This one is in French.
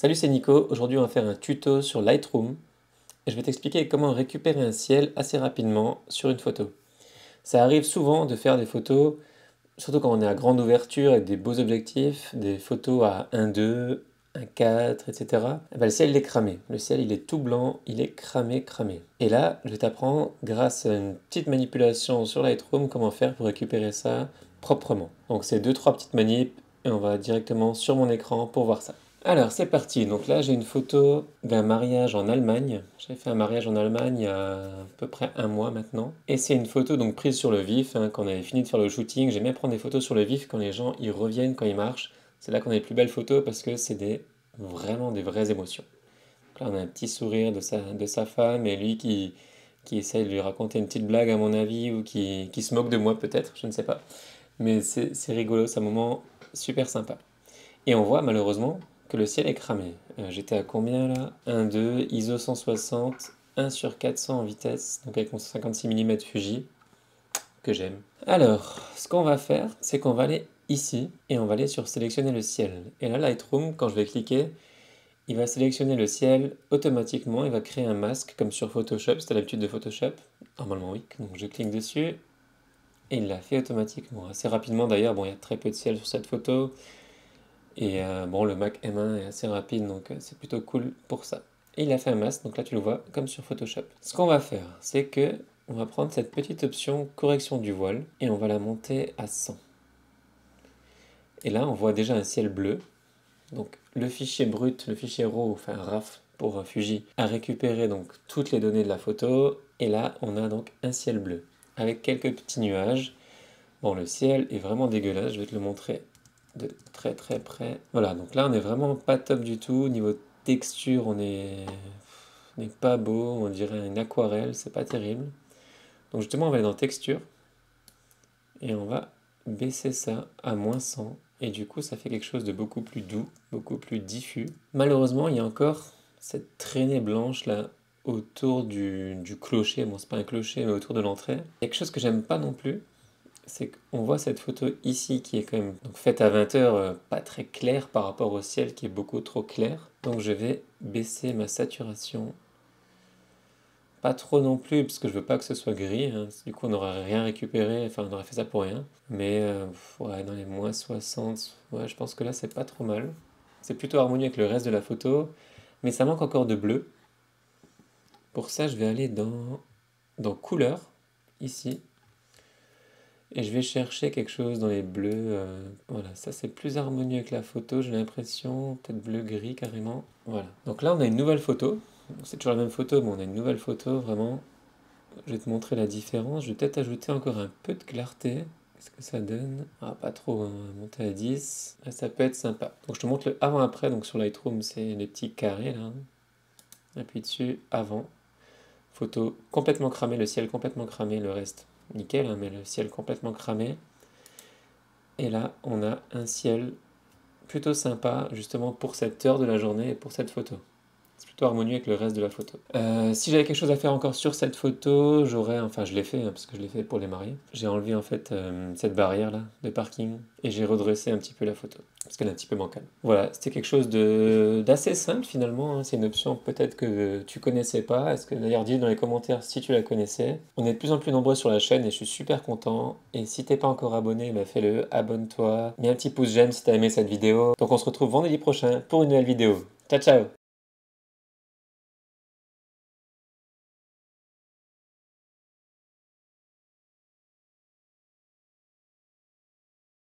Salut, c'est Nico. Aujourd'hui, on va faire un tuto sur Lightroom et je vais t'expliquer comment récupérer un ciel assez rapidement sur une photo. Ça arrive souvent de faire des photos, surtout quand on est à grande ouverture avec des beaux objectifs, des photos à 1,2, 1,4, etc. Eh ben, le ciel il est cramé. Le ciel il est tout blanc, il est cramé, cramé. Et là, je vais t'apprendre, grâce à une petite manipulation sur Lightroom, comment faire pour récupérer ça proprement. Donc c'est deux, trois petites manips et on va directement sur mon écran pour voir ça. Alors, c'est parti. Donc là, j'ai une photo d'un mariage en Allemagne. J'ai fait un mariage en Allemagne il y a à peu près un mois maintenant. Et c'est une photo donc prise sur le vif, hein, quand on avait fini de faire le shooting. J'aime bien prendre des photos sur le vif quand les gens y reviennent, quand ils marchent. C'est là qu'on a les plus belles photos parce que c'est vraiment des vraies émotions. Donc là, on a un petit sourire de sa femme et lui qui essaye de lui raconter une petite blague à mon avis ou qui se moque de moi peut-être, je ne sais pas. Mais c'est rigolo, c'est un moment super sympa. Et on voit malheureusement que le ciel est cramé. J'étais à combien là? 1, 2, ISO 160, 1 sur 400 en vitesse, donc avec mon 56 mm Fuji, que j'aime. Alors, ce qu'on va faire, c'est qu'on va aller ici, et on va aller sur sélectionner le ciel. Et là, Lightroom, quand je vais cliquer, il va sélectionner le ciel automatiquement, il va créer un masque, comme sur Photoshop, c'était l'habitude de Photoshop. Normalement oui, donc je clique dessus, et il l'a fait automatiquement. Assez rapidement d'ailleurs, bon il y a très peu de ciel sur cette photo, et bon, le Mac M1 est assez rapide, donc c'est plutôt cool pour ça. Et il a fait un masque, donc là tu le vois comme sur Photoshop. Ce qu'on va faire, c'est que on va prendre cette petite option correction du voile et on va la monter à 100. Et là, on voit déjà un ciel bleu. Donc le fichier brut, le fichier RAW, enfin RAF pour Fuji, a récupéré donc toutes les données de la photo. Et là, on a donc un ciel bleu avec quelques petits nuages. Bon, le ciel est vraiment dégueulasse, je vais te le montrer de très très près. Voilà, donc là on est vraiment pas top du tout. Niveau texture, on n'est pas beau, on dirait une aquarelle, c'est pas terrible. Donc justement, on va aller dans texture et on va baisser ça à -100. Et du coup, ça fait quelque chose de beaucoup plus doux, beaucoup plus diffus. Malheureusement, il y a encore cette traînée blanche là autour du clocher. Bon, c'est pas un clocher, mais autour de l'entrée. Quelque chose que j'aime pas non plus, c'est qu'on voit cette photo ici qui est quand même donc faite à 20h, pas très claire par rapport au ciel qui est beaucoup trop clair. Donc je vais baisser ma saturation. Pas trop non plus, parce que je veux pas que ce soit gris, hein. Du coup on n'aurait rien récupéré, enfin on aurait fait ça pour rien. Mais ouais, dans les -60, ouais, je pense que là c'est pas trop mal. C'est plutôt harmonieux avec le reste de la photo, mais ça manque encore de bleu. Pour ça je vais aller dans couleur, ici. Et je vais chercher quelque chose dans les bleus. Voilà, ça c'est plus harmonieux que la photo, j'ai l'impression. Peut-être bleu-gris carrément. Voilà. Donc là on a une nouvelle photo. C'est toujours la même photo, mais on a une nouvelle photo vraiment. Je vais te montrer la différence. Je vais peut-être ajouter encore un peu de clarté. Qu'est-ce que ça donne? Ah, pas trop, hein. Monter à 10. Ah, ça peut être sympa. Donc je te montre le avant-après. Donc sur Lightroom, c'est les petits carrés là. Appuie dessus, avant. Photo complètement cramée, le ciel complètement cramé, le reste nickel, hein, mais le ciel complètement cramé. Et là, on a un ciel plutôt sympa, justement pour cette heure de la journée et pour cette photo. C'est plutôt harmonieux avec le reste de la photo. Si j'avais quelque chose à faire encore sur cette photo, enfin je l'ai fait, hein, parce que je l'ai fait pour les mariés. J'ai enlevé en fait cette barrière là de parking et j'ai redressé un petit peu la photo, parce qu'elle est un petit peu bancale. Voilà, c'était quelque chose d'assez simple finalement, hein. C'est une option peut-être que tu connaissais pas. Est-ce que d'ailleurs dis dans les commentaires si tu la connaissais. On est de plus en plus nombreux sur la chaîne et je suis super content. Et si t'es pas encore abonné, bah fais-le, abonne-toi, mets un petit pouce j'aime si t'as aimé cette vidéo. Donc on se retrouve vendredi prochain pour une nouvelle vidéo. Ciao ciao!